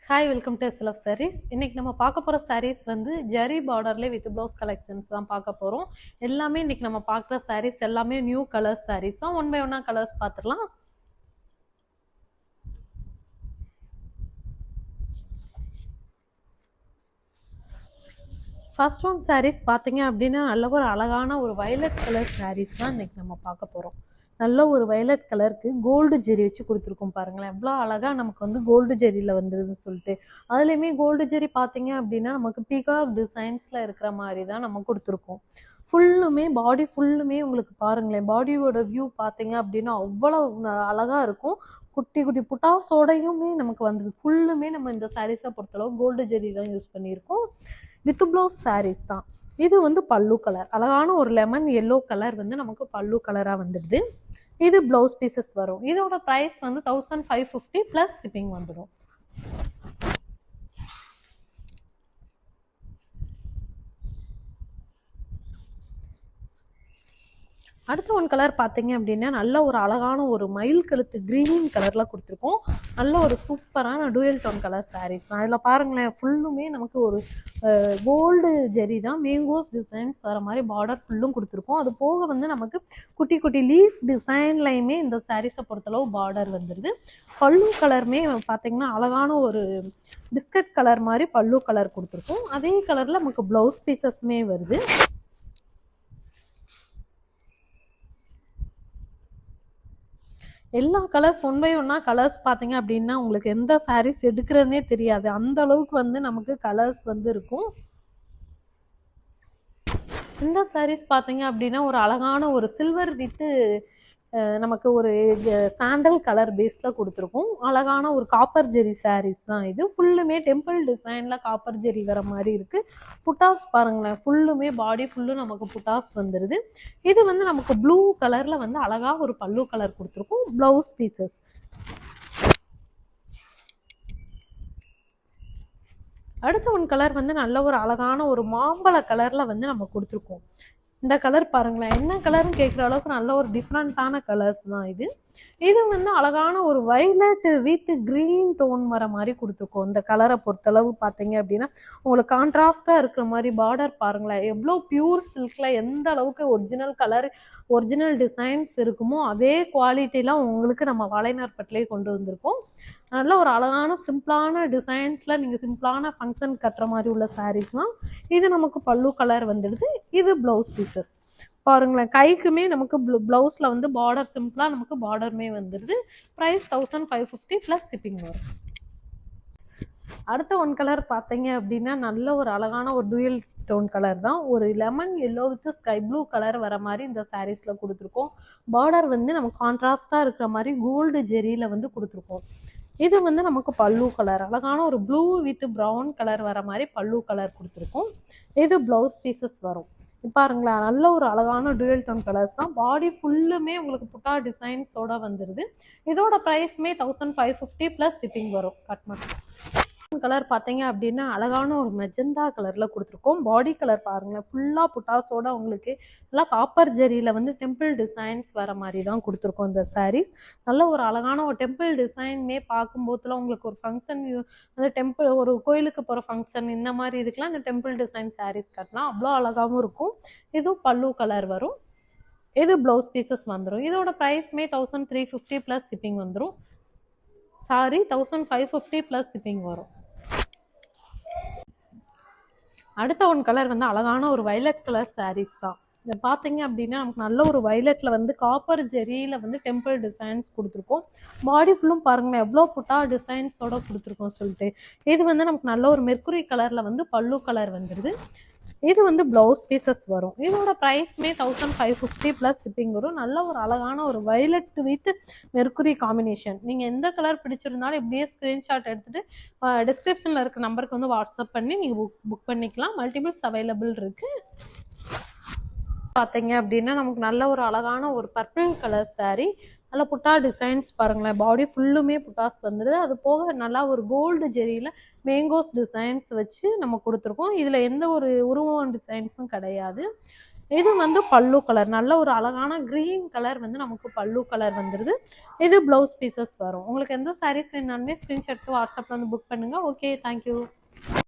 Hi welcome to SL of sarees. இன்னைக்கு நம்ம பார்க்க போகிற சாரீஸ் வந்து ஜரி பார்டர்லேயே வித் ப்ளவுஸ் கலெக்ஷன்ஸ் தான் பார்க்க போகிறோம். எல்லாமே இன்னைக்கு நம்ம பார்க்குற சாரீஸ் எல்லாமே நியூ கலர்ஸ் சாரீஸ் தான். ஒன் பை ஒன்னா கலர்ஸ் பார்த்துடலாம். ஃபர்ஸ்ட் ஒன் சாரீஸ் பார்த்தீங்க அப்படின்னா நல்ல ஒரு அழகான ஒரு வயலட் கலர் சாரீஸ் தான் இன்னைக்கு நம்ம பார்க்க போகிறோம். நல்ல ஒரு வயலட் கலருக்கு கோல்டு ஜெரி வச்சு கொடுத்துருக்கோம் பாருங்களேன். எவ்வளோ அழகாக நமக்கு வந்து கோல்டு ஜெரியில் வந்துருதுன்னு சொல்லிட்டு, அதுலேயுமே கோல்டு ஜெரி பார்த்தீங்க அப்படின்னா நமக்கு பீகாக் டிசைன்ஸில் இருக்கிற மாதிரி தான் நம்ம கொடுத்துருக்கோம். ஃபுல்லுமே பாடி ஃபுல்லுமே உங்களுக்கு பாருங்களேன், பாடியோட வியூ பார்த்தீங்க அப்படின்னா அவ்வளோ அழகாக இருக்கும். குட்டி குட்டி புட்டாஸோடையுமே நமக்கு வந்தது. ஃபுல்லுமே நம்ம இந்த சாரீஸை பொறுத்தளவு கோல்டு ஜெரி தான் யூஸ் பண்ணியிருக்கோம். வித் ப்ளவுஸ் சாரீஸ் தான். இது வந்து பல்லு கலர், அழகான ஒரு லெமன் எல்லோ கலர் வந்து நமக்கு பல்லு கலராக வந்துடுது. இது ப்ளவுஸ் பீசஸ் வரும். இதோட ப்ரைஸ் வந்து 1550 ப்ளஸ் ஷிப்பிங் வந்துடும். அடுத்த ஒன் கலர் பார்த்தீங்க அப்படின்னா நல்ல ஒரு அழகான ஒரு மயில் கழுத்து க்ரீன் கலரில் கொடுத்துருக்கோம். நல்ல ஒரு சூப்பரான டூயல் டோன் கலர் சாரீஸ். அதில் பாருங்களேன், ஃபுல்லுமே நமக்கு ஒரு கோல்டு ஜெரி தான், மேங்கோஸ் டிசைன்ஸ் வர மாதிரி பார்டர் ஃபுல்லும் கொடுத்துருக்கோம். அது போக வந்து நமக்கு குட்டி குட்டி லீஃப் டிசைன்லையுமே இந்த சாரீஸை பொறுத்தளவு பார்டர் வந்துடுது. பல்லு கலருமே பார்த்தீங்கன்னா அழகான ஒரு பிஸ்கட் கலர் மாதிரி பல்லு கலர் கொடுத்துருக்கோம். அதே கலரில் நமக்கு ப்ளவுஸ் பீசஸ்மே வருது. எல்லா கலர்ஸ் ஒன் பை ஒன்னா கலர்ஸ் பார்த்தீங்க அப்படின்னா உங்களுக்கு எந்த சாரீஸ் எடுக்கிறதுனே தெரியாது, அந்த அளவுக்கு வந்து நமக்கு கலர்ஸ் வந்து இருக்கும். இந்த சாரீஸ் பார்த்தீங்க அப்படின்னா ஒரு அழகான ஒரு சில்வர் வித்து நமக்கு ஒரு சாண்டல் கலர் பேஸில் கொடுத்துருக்கோம். அழகான ஒரு காப்பர் ஜெரி சாரீஸ் தான் இது. ஃபுல்லுமே டெம்பிள் டிசைனில் காப்பர் ஜெரி வர மாதிரி இருக்குது. புட்டாஸ் பாருங்களேன், ஃபுல்லுமே பாடி ஃபுல்லும் நமக்கு புட்டாஸ் வந்துடுது. இது வந்து நமக்கு ப்ளூ கலரில் வந்து அழகாக ஒரு பல்லு கலர் கொடுத்துருக்கோம். Blouse pieces. அடுத்த ஒன் கலர் வந்து நல்ல ஒரு அழகான ஒரு மாம்பழ கலரில் வந்து நம்ம கொடுத்துருக்கோம். இந்த கலர் பாருங்களேன், என்ன கலர்னு கேட்குற அளவுக்கு நல்ல ஒரு டிஃப்ரெண்ட்டான கலர்ஸ் தான் இது. இது வந்து அழகான ஒரு வைலட் வித் க்ரீன் டோன் வர மாதிரி கொடுத்துருக்கோம். இந்த கலரை பொறுத்தளவு பார்த்தீங்க அப்படின்னா உங்களுக்கு கான்ட்ராஸ்டாக இருக்கிற மாதிரி பார்டர் பாருங்களேன், எவ்வளோ பியூர் சில்கில் எந்த அளவுக்கு ஒரிஜினல் கலர் ஒரிஜினல் டிசைன்ஸ் இருக்குமோ அதே குவாலிட்டிலாம் உங்களுக்கு நம்ம வாழைநார்பட்டிலே கொண்டு வந்திருக்கோம். நல்ல ஒரு அழகான சிம்பிளான டிசைன்ஸில் நீங்கள் சிம்பிளான ஃபங்க்ஷன் கட்டுற மாதிரி உள்ள சாரீஸ்லாம். இது நமக்கு பல்லு கலர் வந்துடுது. இது ப்ளவுஸ் பீசஸ் பாருங்களேன், கைக்குமே நமக்கு ப்ளவுஸில் வந்து பார்டர் சிம்பிளாக நமக்கு பார்டருமே வந்துடுது. ப்ரைஸ் 1550 ப்ளஸ் ஷிப்பிங் வரும். அடுத்த ஒன் கலர் பார்த்தீங்க அப்படின்னா நல்ல ஒரு அழகான ஒரு டூயல் டோன் கலர் தான். ஒரு lemon yellow with sky blue colour வர மாதிரி இந்த சாரீஸில் கொடுத்துருக்கோம். பார்டர் வந்து நமக்கு கான்ட்ராஸ்டாக இருக்கிற மாதிரி கோல்டு ஜெரியில் வந்து கொடுத்துருக்கோம். இது வந்து நமக்கு பல்லு கலர், அழகான ஒரு ப்ளூ வித் ப்ரௌன் கலர் வர மாதிரி பல்லு கலர் கொடுத்துருக்கோம். இது ப்ளவுஸ் பீசஸ் வரும். பாருங்களா, நல்ல ஒரு அழகான டூயல் டோன் கலர்ஸ் தான். பாடி ஃபுல்லுமே உங்களுக்கு புட்டா டிசைன்ஸோட வந்துடுது. இதோட ப்ரைஸ்மே 1550 ப்ளஸ் ஷிப்பிங் வரும். கட்மன் கலர் பார்த்தீங்க அப்படின்னா அழகான ஒரு மெஜந்தா கலரில் கொடுத்துருக்கோம். பாடி கலர் பாருங்களேன், ஃபுல்லாக புட்டாஸோட உங்களுக்கு நல்லா காப்பர் ஜெரியில் வந்து டெம்பிள் டிசைன்ஸ் வர மாதிரி தான் கொடுத்துருக்கோம் இந்த சாரீஸ். நல்ல ஒரு அழகான ஒரு டெம்பிள் டிசைன்மே பார்க்கும்போதுல உங்களுக்கு ஒரு ஃபங்க்ஷன் அந்த டெம்பிள் ஒரு கோயிலுக்கு போகிற ஃபங்க்ஷன் இந்த மாதிரி இதுக்கெலாம் இந்த டெம்பிள் டிசைன் சாரீஸ் கட்டலாம், அவ்வளோ அழகாகவும் இருக்கும். இதுவும் பல்லு கலர் வரும். இது ப்ளவுஸ் பீசஸ் வந்துடும். இதோட ப்ரைஸ்மே 1350 ப்ளஸ் ஷிப்பிங் வந்துடும். சாரி 1550 ப்ளஸ் ஷிப்பிங் வரும். அடுத்த ஒன் கலர் வந்து அழகான ஒரு வைலட் கலர் சாரீஸ் தான். இதை பார்த்தீங்க அப்படின்னா நமக்கு நல்ல ஒரு வைலட்டில் வந்து காப்பர் ஜெரியில் வந்து டெம்பிள் டிசைன்ஸ் கொடுத்துருக்கோம். பாடி ஃபுல்லும் பாருங்களேன் எவ்வளோ புட்டா டிசைன்ஸோட கொடுத்துருக்கோம் சொல்லிட்டு. இது வந்து நமக்கு நல்ல ஒரு மெர்க்குரி கலரில் வந்து பல்லு கலர் வந்துடுது. இது வந்து ப்ளவுஸ் பீசஸ் வரும். இதோட ப்ரைஸ்மே 1550 ப்ளஸ் ஷிப்பிங் வரும். நல்ல ஒரு அழகான ஒரு வைலட் வித் மெர்க்குரி காம்பினேஷன். நீங்கள் எந்த கலர் பிடிச்சிருந்தாலும் இப்படியே ஸ்க்ரீன்ஷாட் எடுத்துகிட்டு டிஸ்கிரிப்ஷனில் இருக்க நம்பருக்கு வந்து வாட்ஸ்அப் பண்ணி நீங்கள் புக் பண்ணிக்கலாம். மல்டிபிள்ஸ் அவைலபிள் இருக்குது. பார்த்தீங்க அப்படின்னா நமக்கு நல்ல ஒரு அழகான ஒரு பர்பிள் கலர் சாரீ. நல்லா புட்டா டிசைன்ஸ் பாருங்களேன், பாடி ஃபுல்லுமே புட்டாஸ் வந்துடுது. அது போக நல்லா ஒரு கோல்டு ஜெரியில் மேங்கோஸ் டிசைன்ஸ் வச்சு நம்ம கொடுத்துருக்கோம். இதில் எந்த ஒரு உருவம் டிசைன்ஸும் கிடையாது. இது வந்து பல்லு கலர், நல்ல ஒரு அழகான கிரீன் கலர் வந்து நமக்கு பல்லு கலர் வந்துருது. இது ப்ளவுஸ் பீசஸ் வரும். உங்களுக்கு எந்த சாரீஸ் வேணுனாலுமே ஸ்க்ரீன்ஷாட் எடுத்து வாட்ஸ்அப்ல வந்து புக் பண்ணுங்க. Okay, thank you.